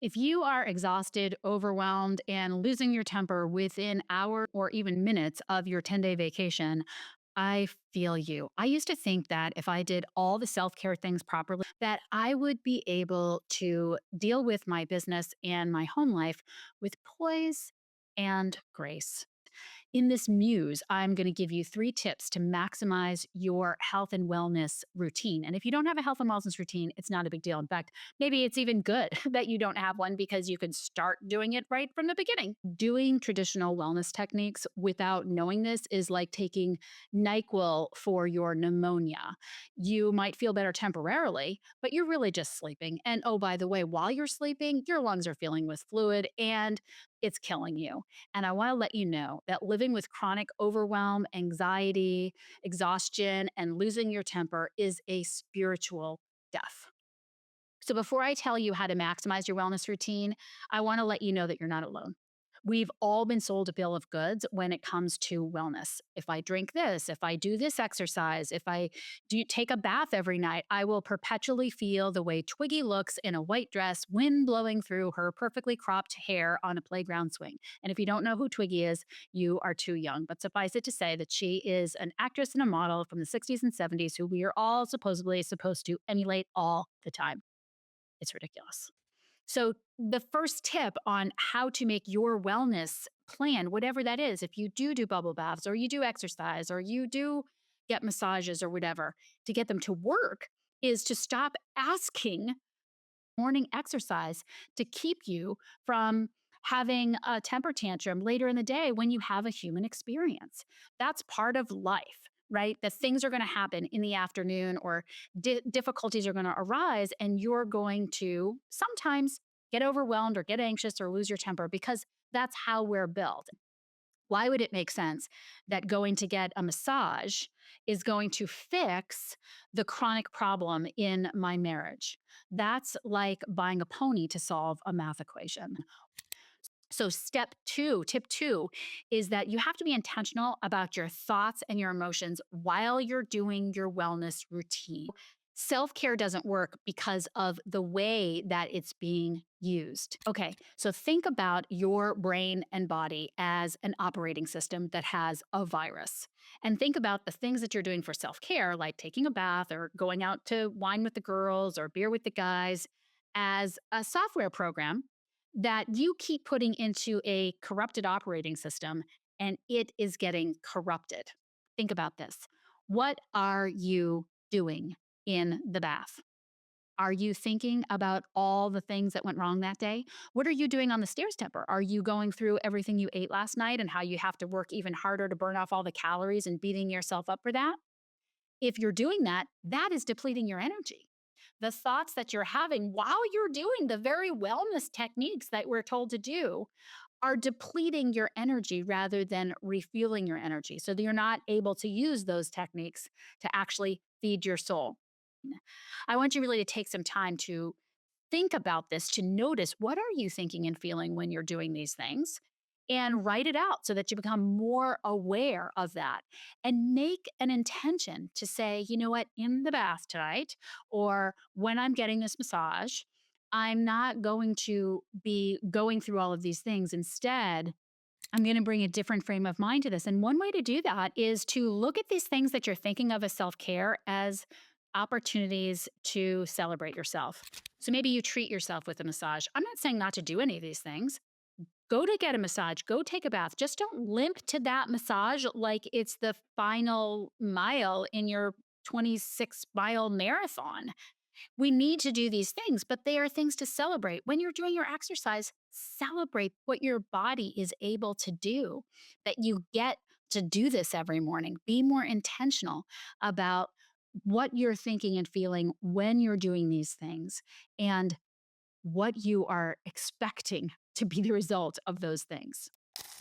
If you are exhausted, overwhelmed, and losing your temper within hours or even minutes of your 10-day vacation, I feel you. I used to think that if I did all the self-care things properly, that I would be able to deal with my business and my home life with poise and grace. In this muse, I'm going to give you 3 tips to maximize your health and wellness routine. And if you don't have a health and wellness routine, it's not a big deal. In fact, maybe it's even good that you don't have one because you can start doing it right from the beginning. Doing traditional wellness techniques without knowing this is like taking NyQuil for your pneumonia. You might feel better temporarily, but you're really just sleeping. And oh, by the way, while you're sleeping, your lungs are filling with fluid and it's killing you. And I want to let you know that living with chronic overwhelm, anxiety, exhaustion, and losing your temper is a spiritual death. So before I tell you how to maximize your wellness routine, I want to let you know that you're not alone. We've all been sold a bill of goods when it comes to wellness. If I drink this, if I do this exercise, if I do take a bath every night, I will perpetually feel the way Twiggy looks in a white dress, wind blowing through her perfectly cropped hair on a playground swing. And if you don't know who Twiggy is, you are too young. But suffice it to say that she is an actress and a model from the 60s and 70s who we are all supposedly supposed to emulate all the time. It's ridiculous. So, the first tip on how to make your wellness plan, whatever that is, if you do bubble baths or you do exercise or you do get massages or whatever, to get them to work is to stop asking morning exercise to keep you from having a temper tantrum later in the day when you have a human experience. That's part of life, right? That things are going to happen in the afternoon or difficulties are going to arise, and you're going to sometimes get overwhelmed or get anxious or lose your temper because that's how we're built. Why would it make sense that going to get a massage is going to fix the chronic problem in my marriage? That's like buying a pony to solve a math equation. So, tip two is that you have to be intentional about your thoughts and your emotions while you're doing your wellness routine. Self care doesn't work because of the way that it's being used. Okay, so think about your brain and body as an operating system that has a virus. And think about the things that you're doing for self care, like taking a bath or going out to wine with the girls or beer with the guys, as a software program that you keep putting into a corrupted operating system and it is getting corrupted. Think about this. What are you doing in the bath? Are you thinking about all the things that went wrong that day? What are you doing on the stairs temper? Are you going through everything you ate last night and how you have to work even harder to burn off all the calories and beating yourself up for that? If you're doing that, that is depleting your energy. The thoughts that you're having while you're doing the very wellness techniques that we're told to do are depleting your energy rather than refueling your energy. So that you're not able to use those techniques to actually feed your soul. I want you really to take some time to think about this, to notice what are you thinking and feeling when you're doing these things and write it out so that you become more aware of that and make an intention to say, you know what, in the bath tonight or when I'm getting this massage, I'm not going to be going through all of these things. Instead, I'm going to bring a different frame of mind to this. And one way to do that is to look at these things that you're thinking of as self care as opportunities to celebrate yourself. So maybe you treat yourself with a massage. I'm not saying not to do any of these things. Go to get a massage, go take a bath. Just don't limp to that massage like it's the final mile in your 26-mile marathon. We need to do these things, but they are things to celebrate. When you're doing your exercise, celebrate what your body is able to do, that you get to do this every morning. Be more intentional about what you're thinking and feeling when you're doing these things and what you are expecting to be the result of those things.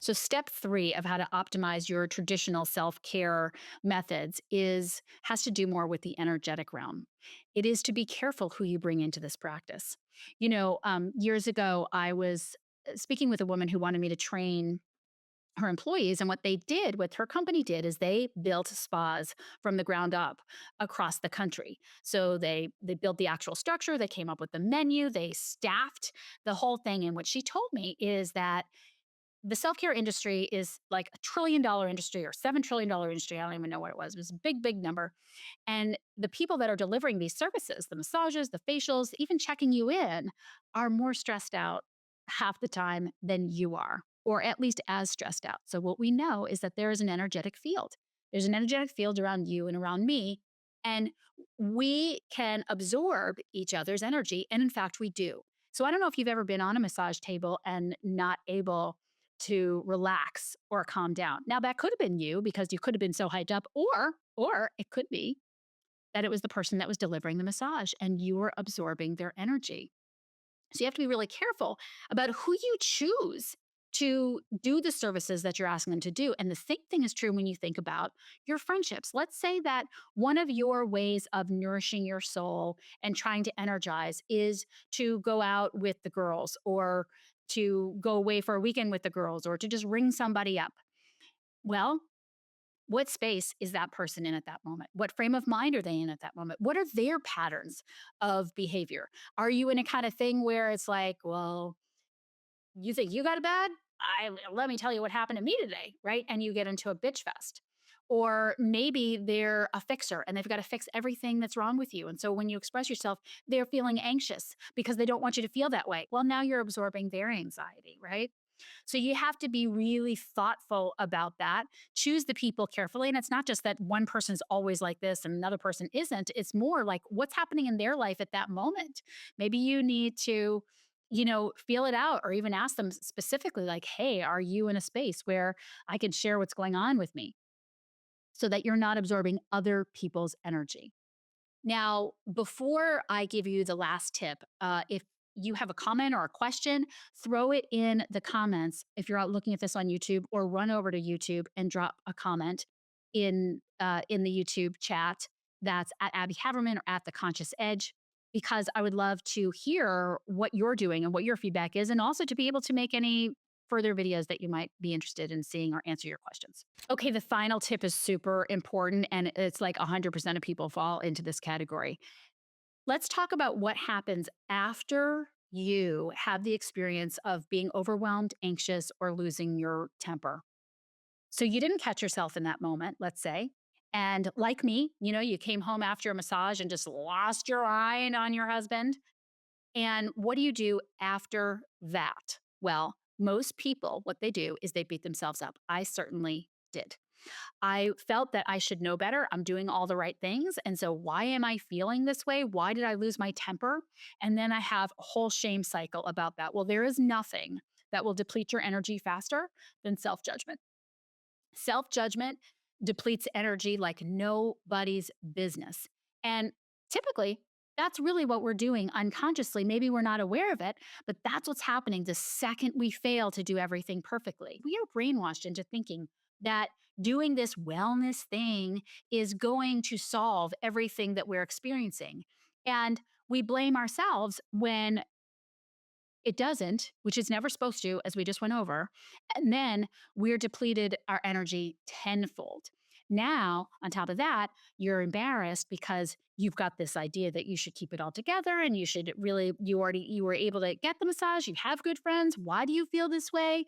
So, step 3 of how to optimize your traditional self-care methods has to do more with the energetic realm. It is to be careful who you bring into this practice. Years ago, I was speaking with a woman who wanted me to train her employees. And what they did, what her company did, is they built spas from the ground up across the country. So they built the actual structure, they came up with the menu, they staffed the whole thing. And what she told me is that the self-care industry is like $1 trillion industry or $7 trillion industry. I don't even know what it was. It was a big, big number. And the people that are delivering these services, the massages, the facials, even checking you in, are more stressed out half the time than you are, or at least as stressed out. So, what we know is that there is an energetic field. There's an energetic field around you and around me. And we can absorb each other's energy. And in fact, we do. So, I don't know if you've ever been on a massage table and not able to relax or calm down. Now, that could have been you because you could have been so hyped up, or it could be that it was the person that was delivering the massage and you were absorbing their energy. So you have to be really careful about who you choose to do the services that you're asking them to do. And the same thing is true when you think about your friendships. Let's say that one of your ways of nourishing your soul and trying to energize is to go out with the girls or to go away for a weekend with the girls or to just ring somebody up. Well, what space is that person in at that moment? What frame of mind are they in at that moment? What are their patterns of behavior? Are you in a kind of thing where it's like, well, you think you got it bad? Let me tell you what happened to me today, right? And you get into a bitch fest. Or maybe they're a fixer and they've got to fix everything that's wrong with you. And so when you express yourself, they're feeling anxious because they don't want you to feel that way. Well, now you're absorbing their anxiety, right? So you have to be really thoughtful about that. Choose the people carefully. And it's not just that one person is always like this and another person isn't. It's more like what's happening in their life at that moment. Maybe you need to, feel it out or even ask them specifically, like, hey, are you in a space where I can share what's going on with me so that you're not absorbing other people's energy? Now, before I give you the last tip, if you have a comment or a question, throw it in the comments if you're out looking at this on YouTube, or run over to YouTube and drop a comment in the YouTube chat that's at Abby Haverman or at the Conscious Edge, because I would love to hear what you're doing and what your feedback is, and also to be able to make any further videos that you might be interested in seeing or answer your questions. Okay, the final tip is super important, and it's like 100% of people fall into this category. Let's talk about what happens after you have the experience of being overwhelmed, anxious, or losing your temper. So you didn't catch yourself in that moment, let's say. And like me, you came home after a massage and just lost your eye on your husband. And what do you do after that? Well, most people, what they do is they beat themselves up. I certainly did. I felt that I should know better. I'm doing all the right things. And so, why am I feeling this way? Why did I lose my temper? And then I have a whole shame cycle about that. Well, there is nothing that will deplete your energy faster than self judgment. Self judgment depletes energy like nobody's business. And typically, that's really what we're doing unconsciously. Maybe we're not aware of it, but that's what's happening the second we fail to do everything perfectly. We are brainwashed into thinking that doing this wellness thing is going to solve everything that we're experiencing. And we blame ourselves when it doesn't, which it's never supposed to, as we just went over. And then we're depleted our energy tenfold. Now, on top of that, you're embarrassed because you've got this idea that you should keep it all together and you should really, you were able to get the massage, you have good friends. Why do you feel this way?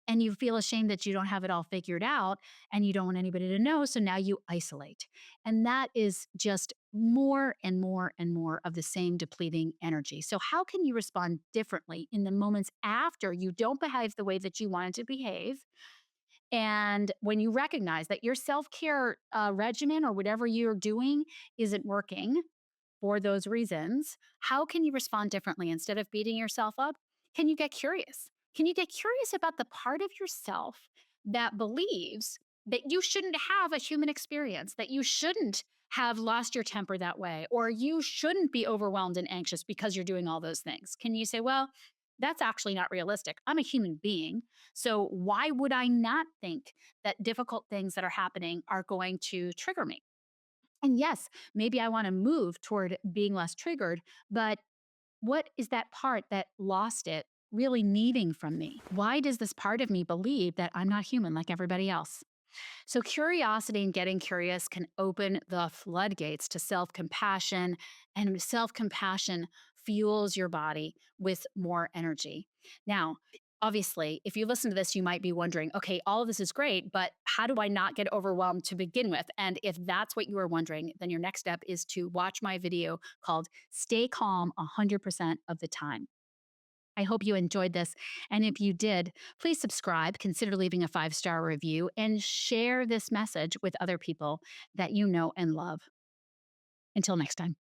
And you feel ashamed that you don't have it all figured out and you don't want anybody to know. So now you isolate. And that is just more and more and more of the same depleting energy. So, how can you respond differently in the moments after you don't behave the way that you wanted to behave? And when you recognize that your self care regimen or whatever you're doing isn't working, for those reasons, how can you respond differently instead of beating yourself up? Can you get curious? Can you get curious about the part of yourself that believes that you shouldn't have a human experience, that you shouldn't have lost your temper that way, or you shouldn't be overwhelmed and anxious because you're doing all those things? Can you say, well, that's actually not realistic. I'm a human being. So why would I not think that difficult things that are happening are going to trigger me? And yes, maybe I want to move toward being less triggered, but what is that part that lost it really needing from me? Why does this part of me believe that I'm not human like everybody else? So, curiosity and getting curious can open the floodgates to self compassion, and self compassion fuels your body with more energy. Now, obviously, if you listen to this, you might be wondering, okay, all of this is great, but how do I not get overwhelmed to begin with? And if that's what you are wondering, then your next step is to watch my video called Stay Calm 100% of the Time. I hope you enjoyed this. And if you did, please subscribe, consider leaving a 5-star review, and share this message with other people that you know and love. Until next time.